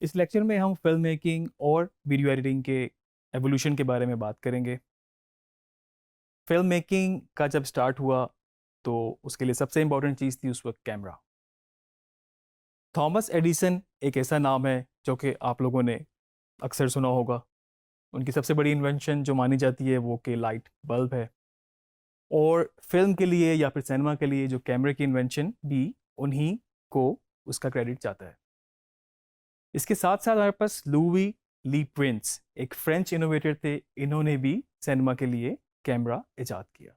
इस लेक्चर में हम फिल्म मेकिंग और वीडियो एडिटिंग के एवोल्यूशन के बारे में बात करेंगे। फिल्म मेकिंग का जब स्टार्ट हुआ तो उसके लिए सबसे इम्पोर्टेंट चीज़ थी उस वक्त कैमरा। थॉमस एडिसन एक ऐसा नाम है जो कि आप लोगों ने अक्सर सुना होगा। उनकी सबसे बड़ी इन्वेंशन जो मानी जाती है वो कि लाइट बल्ब है। और फिल्म के लिए या फिर सिनेमा के लिए जो कैमरे की इन्वेंशन भी उन्हीं को उसका क्रेडिट जाता है। इसके साथ साथ हमारे पास लुई ली प्रिंस एक फ्रेंच इनोवेटर थे। इन्होंने भी सिनेमा के लिए कैमरा इजाद किया।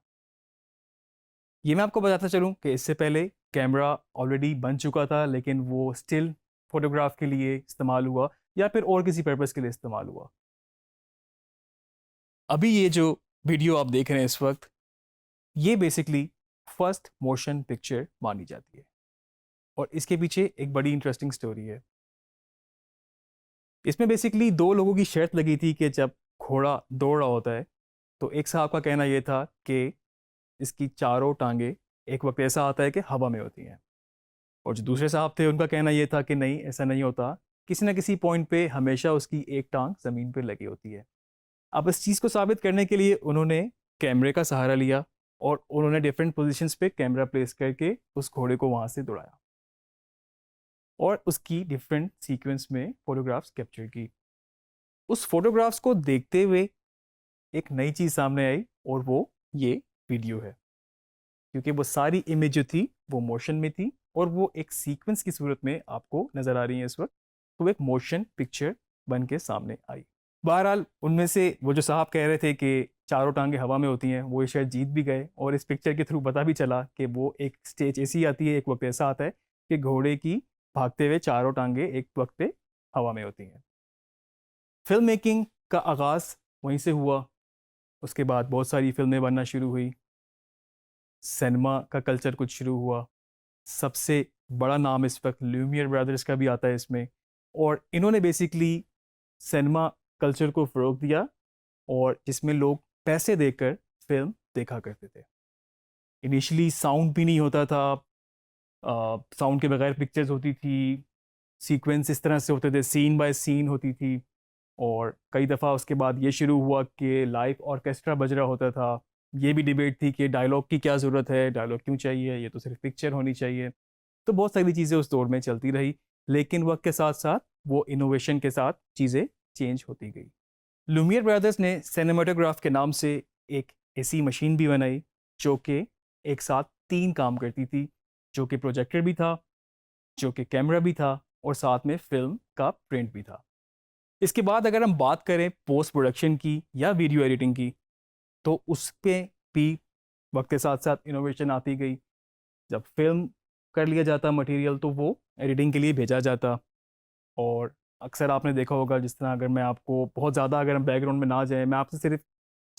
ये मैं आपको बताता चलूं कि इससे पहले कैमरा ऑलरेडी बन चुका था, लेकिन वो स्टिल फोटोग्राफ के लिए इस्तेमाल हुआ या फिर और किसी पर्पस के लिए इस्तेमाल हुआ। अभी ये जो वीडियो आप देख रहे हैं इस वक्त, ये बेसिकली फर्स्ट मोशन पिक्चर मानी जाती है और इसके पीछे एक बड़ी इंटरेस्टिंग स्टोरी है। इसमें बेसिकली दो लोगों की शर्त लगी थी कि जब घोड़ा दौड़ रहा होता है तो एक साहब का कहना यह था कि इसकी चारों टांगे एक वक्त ऐसा आता है कि हवा में होती हैं, और जो दूसरे साहब थे उनका कहना यह था कि नहीं, ऐसा नहीं होता, किसी ना किसी पॉइंट पे हमेशा उसकी एक टांग ज़मीन पे लगी होती है। अब इस चीज़ को साबित करने के लिए उन्होंने कैमरे का सहारा लिया और उन्होंने डिफरेंट पोजीशंस पे कैमरा प्लेस करके उस घोड़े को वहां से दौड़ाया और उसकी डिफरेंट सीक्वेंस में फोटोग्राफ्स कैप्चर की। उस फोटोग्राफ्स को देखते हुए एक नई चीज़ सामने आई और वो ये वीडियो है, क्योंकि वो सारी इमेज जो थी वो मोशन में थी और वो एक सीक्वेंस की सूरत में आपको नजर आ रही है इस वक्त। तो वो एक मोशन पिक्चर बन के सामने आई। बहरहाल उनमें से वो जो साहब कह रहे थे कि चारों टांगे हवा में होती हैं, वो शायद जीत भी गए और इस पिक्चर के थ्रू पता भी चला कि वो एक स्टेज ऐसी आती है, एक वक्त ऐसा आता है कि घोड़े की भागते हुए चारों टांगे एक वक्त पे हवा में होती हैं। फिल्म मेकिंग का आगाज वहीं से हुआ। उसके बाद बहुत सारी फिल्में बनना शुरू हुई, सिनेमा का कल्चर कुछ शुरू हुआ। सबसे बड़ा नाम इस वक्त ल्यूमियर ब्रदर्स का भी आता है इसमें, और इन्होंने बेसिकली सिनेमा कल्चर को फ़रोग दिया और जिसमें लोग पैसे देकर फिल्म देखा करते थे। इनिशियली साउंड भी नहीं होता था, साउंड के बगैर पिक्चर्स होती थी, सीक्वेंस इस तरह से होते थे, सीन बाय सीन होती थी। और कई दफ़ा उसके बाद ये शुरू हुआ कि लाइव ऑर्केस्ट्रा बज रहा होता था। ये भी डिबेट थी कि डायलॉग की क्या ज़रूरत है, डायलॉग क्यों चाहिए, ये तो सिर्फ पिक्चर होनी चाहिए। तो बहुत सारी चीज़ें उस दौर में चलती रही, लेकिन वक्त के साथ साथ वो इनोवेशन के साथ चीज़ें चेंज होती गई। लुमियर ब्रदर्स ने सिनेमाटोग्राफ के नाम से एक ऐसी मशीन भी बनाई जो कि एक साथ तीन काम करती थी, जो कि प्रोजेक्टर भी था, जो कि कैमरा भी था और साथ में फिल्म का प्रिंट भी था। इसके बाद अगर हम बात करें पोस्ट प्रोडक्शन की या वीडियो एडिटिंग की, तो उस पे भी वक्त के साथ साथ इनोवेशन आती गई। जब फिल्म कर लिया जाता मटेरियल तो वो एडिटिंग के लिए भेजा जाता। और अक्सर आपने देखा होगा, जिस तरह अगर मैं आपको बहुत ज़्यादा, अगर हम बैकग्राउंड में ना जाए, मैं आपसे सिर्फ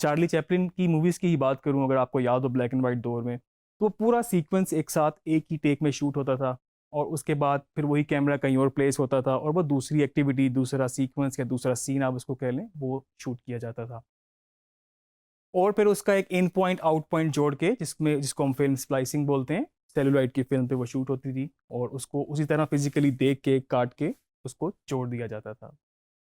चार्ली चैपलिन की मूवीज़ की ही बात करूं, अगर आपको याद हो ब्लैक एंड वाइट दौर में, तो वो पूरा सीक्वेंस एक साथ एक ही टेक में शूट होता था और उसके बाद फिर वही कैमरा कहीं और प्लेस होता था और वो दूसरी एक्टिविटी, दूसरा सीक्वेंस या दूसरा सीन आप उसको कह लें, वो शूट किया जाता था। और फिर उसका एक इन पॉइंट आउट पॉइंट जोड़ के, जिसको हम फिल्म स्प्लाइसिंग बोलते हैं, सेलुलाइट की फिल्म पे वो शूट होती थी और उसको उसी तरह फिजिकली देख के काट के उसको जोड़ दिया जाता था।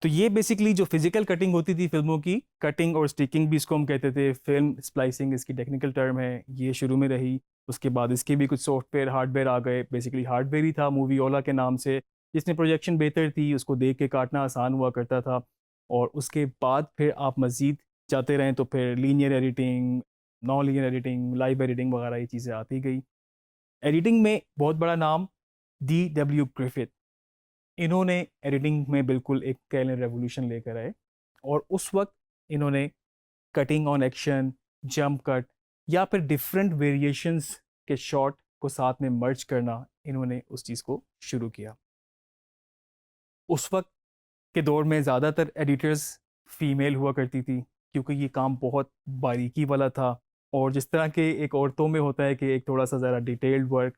तो ये बेसिकली जो फिजिकल कटिंग होती थी फिल्मों की, कटिंग और स्टिकिंग भी इसको हम कहते थे, फिल्म स्प्लाइसिंग इसकी टेक्निकल टर्म है, ये शुरू में रही। उसके बाद इसके भी कुछ सॉफ्टवेयर हार्डवेयर आ गए। बेसिकली हार्डवेयर ही था मूवी ओला के नाम से, जिसमें प्रोजेक्शन बेहतर थी, उसको देख के काटना आसान हुआ करता था। और उसके बाद फिर आप मज़ीद जाते रहें तो फिर linear editing, non linear editing, live editing वगैरह ये चीज़ें आती गई। एडिटिंग में बहुत बड़ा नाम D.W. ग्रिफिथ। इन्होंने एडिटिंग में बिल्कुल एक कह लें रेवोल्यूशन लेकर आए और उस वक्त इन्होंने cutting on action, jump cut या फिर डिफरेंट वेरिएशंस के शॉट को साथ में मर्ज करना, इन्होंने उस चीज़ को शुरू किया। उस वक्त के दौर में ज़्यादातर एडिटर्स फीमेल हुआ करती थी, क्योंकि ये काम बहुत बारीकी वाला था। और जिस तरह के एक औरतों में होता है कि एक थोड़ा सा ज़रा डिटेल्ड वर्क,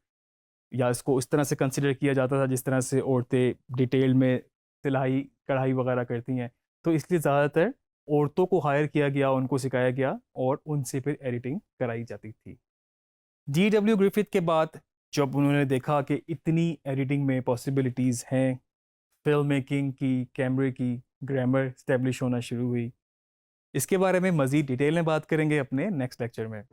या इसको इस तरह से कंसिडर किया जाता था जिस तरह से औरतें डिटेल में सिलाई कढ़ाई वगैरह करती हैं, तो इसलिए ज़्यादातर औरतों को हायर किया गया, उनको सिखाया गया और उनसे फिर एडिटिंग कराई जाती थी। D.W. ग्रिफिथ के बाद जब उन्होंने देखा कि इतनी एडिटिंग में पॉसिबिलिटीज़ हैं, फिल्म मेकिंग की, कैमरे की ग्रामर इस्टेब्लिश होना शुरू हुई। इसके बारे में मज़ीद डिटेल में बात करेंगे अपने नेक्स्ट लेक्चर में।